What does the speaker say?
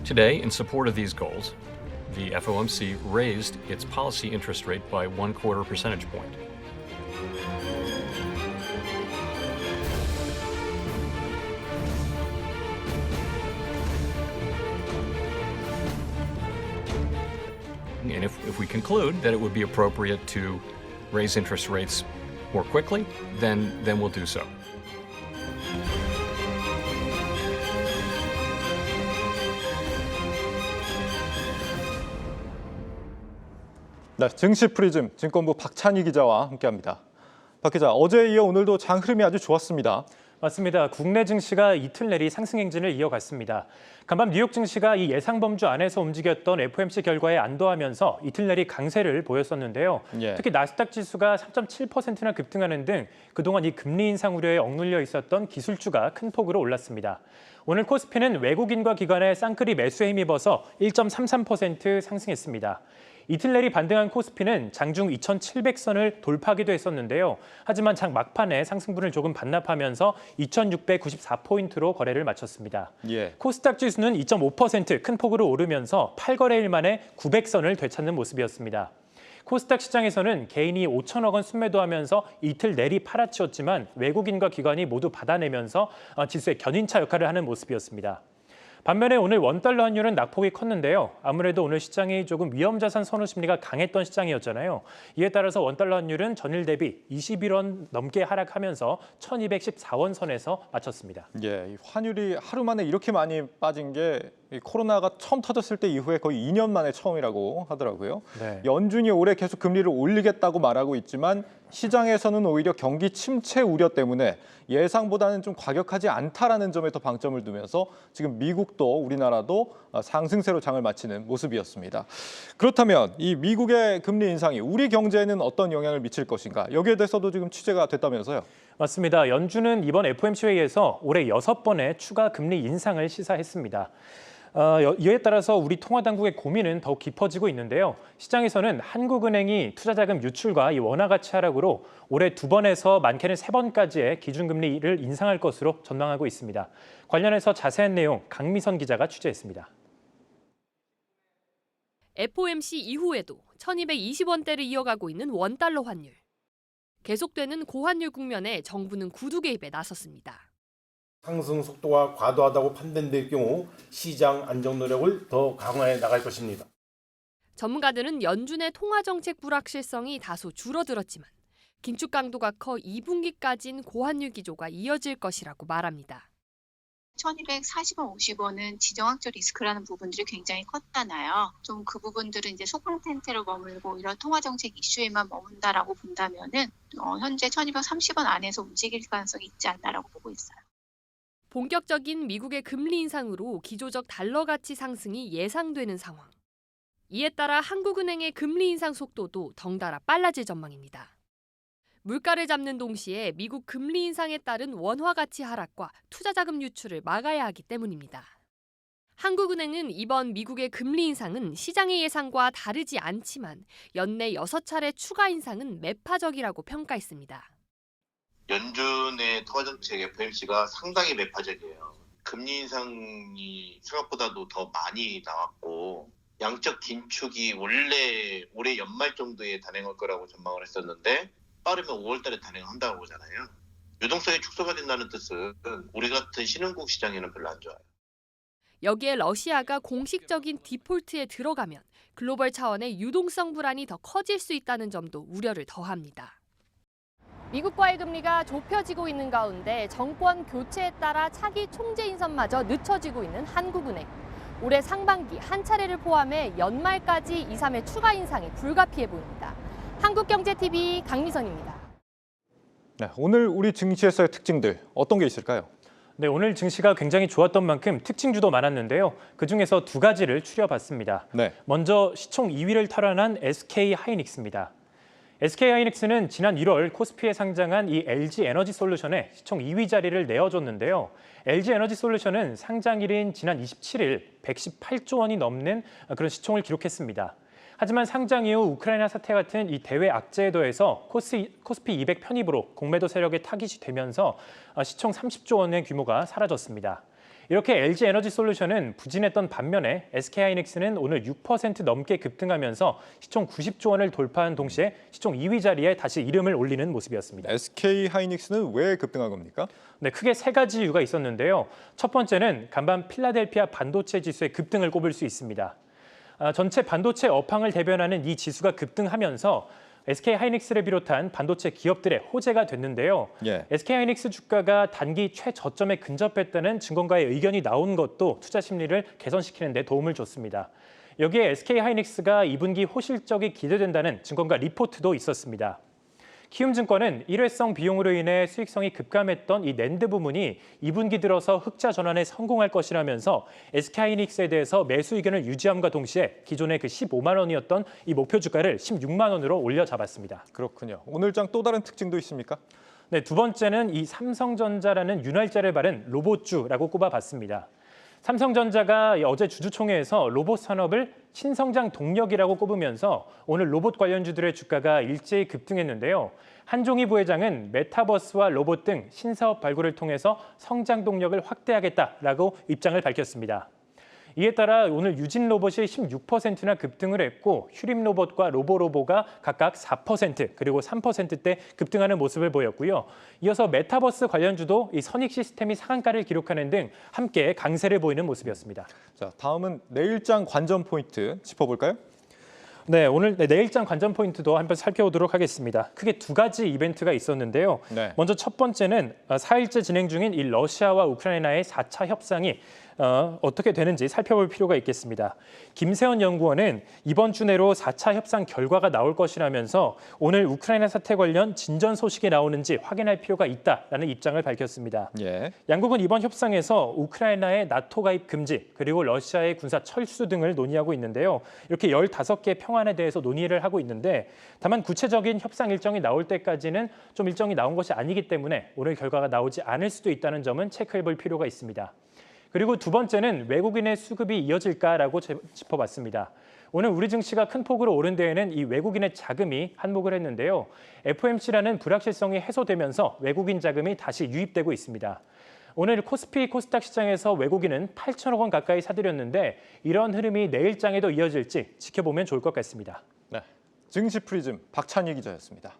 Today, in support of these goals, the FOMC raised its policy interest rate by 1/4 percentage point. And if we conclude that it would be appropriate to raise interest rates more quickly, then we'll do so. 네, 증시 프리즘 증권부 박찬희 기자와 함께합니다. 박 기자, 어제에 이어 오늘도 장 흐름이 아주 좋았습니다. 맞습니다. 국내 증시가 이틀 내리 상승 행진을 이어갔습니다. 간밤 뉴욕 증시가 이 예상 범주 안에서 움직였던 FOMC 결과에 안도하면서 이틀 내리 강세를 보였었는데요. 특히 나스닥 지수가 3.7%나 급등하는 등 그동안 이 금리 인상 우려에 억눌려 있었던 기술주가 큰 폭으로 올랐습니다. 오늘 코스피는 외국인과 기관의 쌍끌이 매수에 힘입어서 1.33% 상승했습니다. 이틀 내리 반등한 코스피는 장중 2,700선을 돌파하기도 했었는데요. 하지만 장 막판에 상승분을 조금 반납하면서 2,694포인트로 거래를 마쳤습니다. 코스닥 지수는 2.5% 큰 폭으로 오르면서 8거래일 만에 900선을 되찾는 모습이었습니다. 코스닥 시장에서는 개인이 5천억 원 순매도하면서 이틀 내리 팔아치웠지만 외국인과 기관이 모두 받아내면서 지수의 견인차 역할을 하는 모습이었습니다. 반면에 오늘 원달러 환율은 낙폭이 컸는데요. 아무래도 오늘 시장이 조금 위험자산 선호 심리가 강했던 시장이었잖아요. 이에 따라서 원달러 환율은 전일 대비 21원 넘게 하락하면서 1,214원 선에서 마쳤습니다. 환율이 하루 만에 이렇게 많이 빠진 게 코로나가 처음 터졌을 때 이후에 거의 2년 만에 처음이라고 하더라고요. 연준이 올해 계속 금리를 올리겠다고 말하고 있지만 시장에서는 오히려 경기 침체 우려 때문에 예상보다는 좀 과격하지 않다라는 점에 더 방점을 두면서 지금 미국도 우리나라도 상승세로 장을 마치는 모습이었습니다. 그렇다면 이 미국의 금리 인상이 우리 경제에는 어떤 영향을 미칠 것인가? 여기에 대해서도 지금 취재가 됐다면서요? 맞습니다. 연준은 이번 FOMC 회의에서 올해 6번의 추가 금리 인상을 시사했습니다. 이에 따라서 우리 통화당국의 고민은 더욱 깊어지고 있는데요. 시장에서는 한국은행이 투자자금 유출과 이 원화 가치 하락으로 올해 2번에서 많게는 3번까지의 기준금리를 인상할 것으로 전망하고 있습니다. 관련해서 자세한 내용 강미선 기자가 취재했습니다. FOMC 이후에도 1,220원대를 이어가고 있는 원달러 환율. 계속되는 고환율 국면에 정부는 구두 개입에 나섰습니다. 상승 속도가 과도하다고 판단될 경우 시장 안정 노력을 더 강화해 나갈 것입니다. 전문가들은 연준의 통화정책 불확실성이 다소 줄어들었지만 긴축 강도가 커 2분기까지는 고환율 기조가 이어질 것이라고 말합니다. 1240원, 50원은 지정학적 리스크라는 부분들이 굉장히 컸잖아요. 좀 그 부분들은 이제 소강 텐트로 머물고 이런 통화정책 이슈에만 머문다라고 본다면은 현재 1230원 안에서 움직일 가능성이 있지 않나라고 보고 있어요. 본격적인 미국의 금리 인상으로 기조적 달러 가치 상승이 예상되는 상황. 이에 따라 한국은행의 금리 인상 속도도 덩달아 빨라질 전망입니다. 물가를 잡는 동시에 미국 금리 인상에 따른 원화 가치 하락과 투자자금 유출을 막아야 하기 때문입니다. 한국은행은 이번 미국의 금리 인상은 시장의 예상과 다르지 않지만 연내 6차례 추가 인상은 매파적이라고 평가했습니다. 연준의 통화정책 FOMC가 상당히 매파적이에요. 금리 인상이 생각보다도 더 많이 나왔고 양적 긴축이 원래 올해 연말 정도에 단행할 거라고 전망을 했었는데 빠르면 5월 달에 단행한다고 보잖아요. 유동성이 축소가 된다는 뜻은 우리 같은 신흥국 시장에는 별로 안 좋아요. 여기에 러시아가 공식적인 디폴트에 들어가면 글로벌 차원의 유동성 불안이 더 커질 수 있다는 점도 우려를 더합니다. 미국과의 금리가 좁혀지고 있는 가운데 정권 교체에 따라 차기 총재 인선마저 늦춰지고 있는 한국은행. 올해 상반기 한 차례를 포함해 연말까지 2, 3회 추가 인상이 불가피해 보입니다. 한국경제TV 강미선입니다. 오늘 우리 증시에서의 특징들 어떤 게 있을까요? 오늘 증시가 굉장히 좋았던 만큼 특징주도 많았는데요. 그중에서 두 가지를 추려봤습니다. 먼저 시총 2위를 탈환한 SK하이닉스입니다. SK하이닉스는 지난 1월 코스피에 상장한 이 LG에너지솔루션에 시총 2위 자리를 내어줬는데요. LG에너지솔루션은 상장일인 지난 27일 118조 원이 넘는 그런 시총을 기록했습니다. 하지만 상장 이후 우크라이나 사태 같은 이 대외 악재에 더해서 코스피 200 편입으로 공매도 세력의 타깃이 되면서 시총 30조 원의 규모가 사라졌습니다. 이렇게 LG에너지솔루션은 부진했던 반면에 SK하이닉스는 오늘 6% 넘게 급등하면서 시총 90조 원을 돌파한 동시에 시총 2위 자리에 다시 이름을 올리는 모습이었습니다. SK하이닉스는 왜 급등한 겁니까? 네, 크게 세 가지 이유가 있었는데요. 첫 번째는 간밤 필라델피아 반도체 지수의 급등을 꼽을 수 있습니다. 전체 반도체 업황을 대변하는 이 지수가 급등하면서 SK하이닉스를 비롯한 반도체 기업들의 호재가 됐는데요. SK하이닉스 주가가 단기 최저점에 근접했다는 증권가의 의견이 나온 것도 투자 심리를 개선시키는 데 도움을 줬습니다. 여기에 SK하이닉스가 2분기 호실적이 기대된다는 증권가 리포트도 있었습니다. 키움증권은 일회성 비용으로 인해 수익성이 급감했던 이 낸드 부문이 2분기 들어서 흑자 전환에 성공할 것이라면서 SK하이닉스에 대해서 매수 의견을 유지함과 동시에 기존의 그 15만 원이었던 이 목표 주가를 16만 원으로 올려 잡았습니다. 그렇군요. 오늘 장 또 다른 특징도 있습니까? 네, 두 번째는 이 삼성전자라는 윤활자를 바른 로봇주라고 꼽아봤습니다. 삼성전자가 어제 주주총회에서 로봇 산업을 신성장 동력이라고 꼽으면서 오늘 로봇 관련주들의 주가가 일제히 급등했는데요. 한종희 부회장은 메타버스와 로봇 등 신사업 발굴을 통해서 성장 동력을 확대하겠다라고 입장을 밝혔습니다. 이에 따라 오늘 유진 로봇이 16%나 급등을 했고 휴림 로봇과 로보로보가 각각 4% 그리고 3%대 급등하는 모습을 보였고요. 이어서 메타버스 관련주도 이 선익 시스템이 상한가를 기록하는 등 함께 강세를 보이는 모습이었습니다. 자, 다음은 내일장 관전 포인트 짚어볼까요? 네, 오늘 내일장 관전 포인트도 한번 살펴보도록 하겠습니다. 크게 두 가지 이벤트가 있었는데요. 먼저 첫 번째는 4일째 진행 중인 이 러시아와 우크라이나의 4차 협상이 어떻게 되는지 살펴볼 필요가 있겠습니다. 김세원 연구원은 이번 주 내로 4차 협상 결과가 나올 것이라면서 오늘 우크라이나 사태 관련 진전 소식이 나오는지 확인할 필요가 있다라는 입장을 밝혔습니다. 양국은 이번 협상에서 우크라이나의 나토 가입 금지 그리고 러시아의 군사 철수 등을 논의하고 있는데요. 이렇게 15개 평안에 대해서 논의를 하고 있는데 다만 구체적인 협상 일정이 나올 때까지는 좀 일정이 나온 것이 아니기 때문에 오늘 결과가 나오지 않을 수도 있다는 점은 체크해 볼 필요가 있습니다. 그리고 두 번째는 외국인의 수급이 이어질까라고 짚어봤습니다. 오늘 우리 증시가 큰 폭으로 오른 데에는 이 외국인의 자금이 한몫을 했는데요. FOMC라는 불확실성이 해소되면서 외국인 자금이 다시 유입되고 있습니다. 오늘 코스피 코스닥 시장에서 외국인은 8천억 원 가까이 사들였는데 이런 흐름이 내일장에도 이어질지 지켜보면 좋을 것 같습니다. 증시 프리즘 박찬희 기자였습니다.